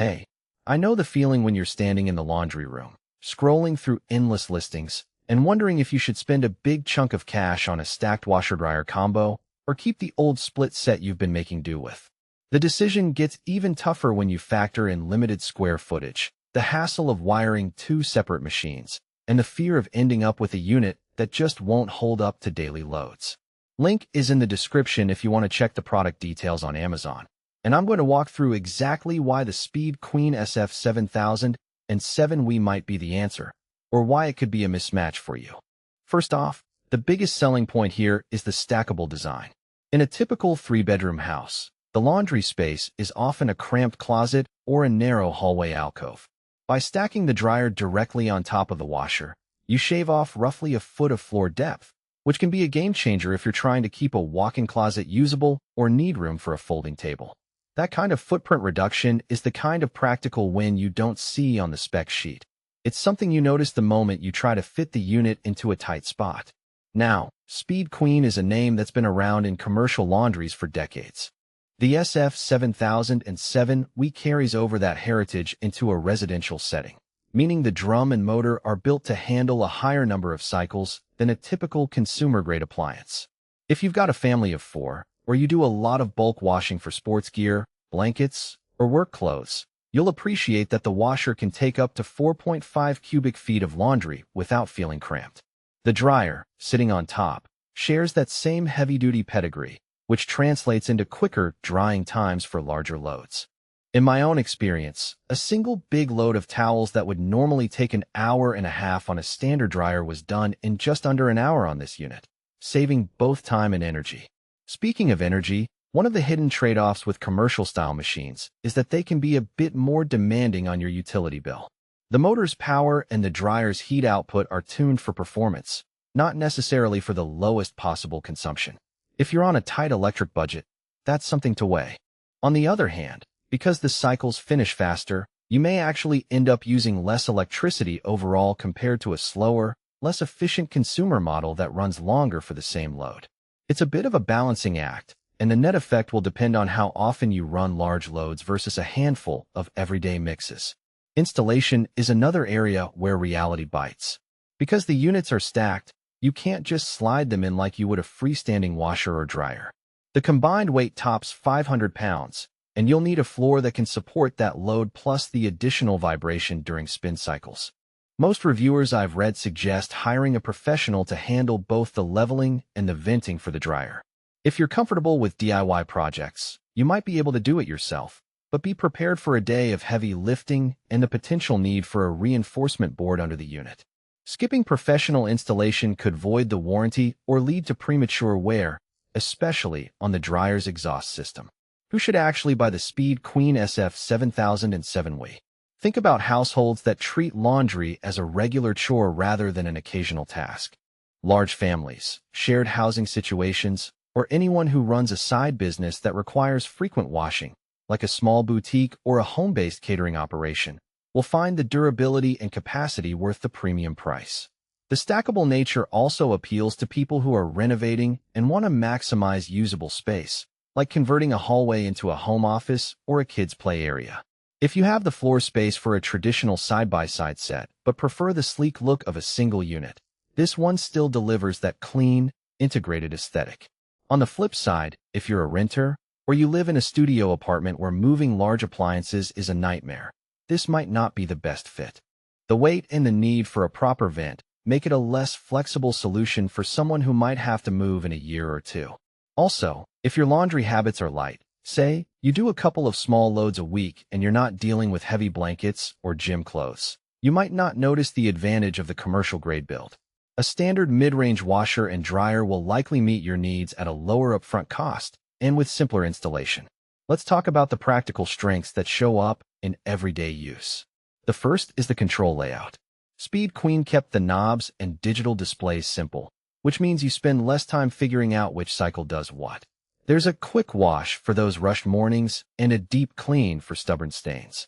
Hey, I know the feeling when you're standing in the laundry room, scrolling through endless listings, and wondering if you should spend a big chunk of cash on a stacked washer-dryer combo or keep the old split set you've been making do with. The decision gets even tougher when you factor in limited square footage, the hassle of wiring two separate machines, and the fear of ending up with a unit that just won't hold up to daily loads. Link is in the description if you want to check the product details on Amazon. And I'm going to walk through exactly why the Speed Queen SF7007WE might be the answer, or why it could be a mismatch for you. First off, the biggest selling point here is the stackable design. In a typical three-bedroom house, the laundry space is often a cramped closet or a narrow hallway alcove. By stacking the dryer directly on top of the washer, you shave off roughly a foot of floor depth, which can be a game changer if you're trying to keep a walk-in closet usable or need room for a folding table. That kind of footprint reduction is the kind of practical win you don't see on the spec sheet. It's something you notice the moment you try to fit the unit into a tight spot. Now, Speed Queen is a name that's been around in commercial laundries for decades. The SF7007WE carries over that heritage into a residential setting, meaning the drum and motor are built to handle a higher number of cycles than a typical consumer-grade appliance. If you've got a family of 4, or you do a lot of bulk washing for sports gear, blankets, or work clothes, you'll appreciate that the washer can take up to 4.5 cubic feet of laundry without feeling cramped. The dryer, sitting on top, shares that same heavy-duty pedigree, which translates into quicker drying times for larger loads. In my own experience, a single big load of towels that would normally take an hour and a half on a standard dryer was done in just under an hour on this unit, saving both time and energy. Speaking of energy, one of the hidden trade-offs with commercial-style machines is that they can be a bit more demanding on your utility bill. The motor's power and the dryer's heat output are tuned for performance, not necessarily for the lowest possible consumption. If you're on a tight electric budget, that's something to weigh. On the other hand, because the cycles finish faster, you may actually end up using less electricity overall compared to a slower, less efficient consumer model that runs longer for the same load. It's a bit of a balancing act, and the net effect will depend on how often you run large loads versus a handful of everyday mixes. Installation is another area where reality bites. Because the units are stacked, you can't just slide them in like you would a freestanding washer or dryer. The combined weight tops 500 pounds, and you'll need a floor that can support that load plus the additional vibration during spin cycles. Most reviewers I've read suggest hiring a professional to handle both the leveling and the venting for the dryer. If you're comfortable with DIY projects, you might be able to do it yourself, but be prepared for a day of heavy lifting and the potential need for a reinforcement board under the unit. Skipping professional installation could void the warranty or lead to premature wear, especially on the dryer's exhaust system. Who should actually buy the Speed Queen SF7007WE? Think about households that treat laundry as a regular chore rather than an occasional task. Large families, shared housing situations, or anyone who runs a side business that requires frequent washing, like a small boutique or a home-based catering operation, will find the durability and capacity worth the premium price. The stackable nature also appeals to people who are renovating and want to maximize usable space, like converting a hallway into a home office or a kids' play area. If you have the floor space for a traditional side-by-side set, but prefer the sleek look of a single unit, this one still delivers that clean, integrated aesthetic. On the flip side, if you're a renter, or you live in a studio apartment where moving large appliances is a nightmare, this might not be the best fit. The weight and the need for a proper vent make it a less flexible solution for someone who might have to move in a year or two. Also, if your laundry habits are light, say, you do a couple of small loads a week and you're not dealing with heavy blankets or gym clothes, you might not notice the advantage of the commercial-grade build. A standard mid-range washer and dryer will likely meet your needs at a lower upfront cost and with simpler installation. Let's talk about the practical strengths that show up in everyday use. The first is the control layout. Speed Queen kept the knobs and digital displays simple, which means you spend less time figuring out which cycle does what. There's a quick wash for those rushed mornings and a deep clean for stubborn stains.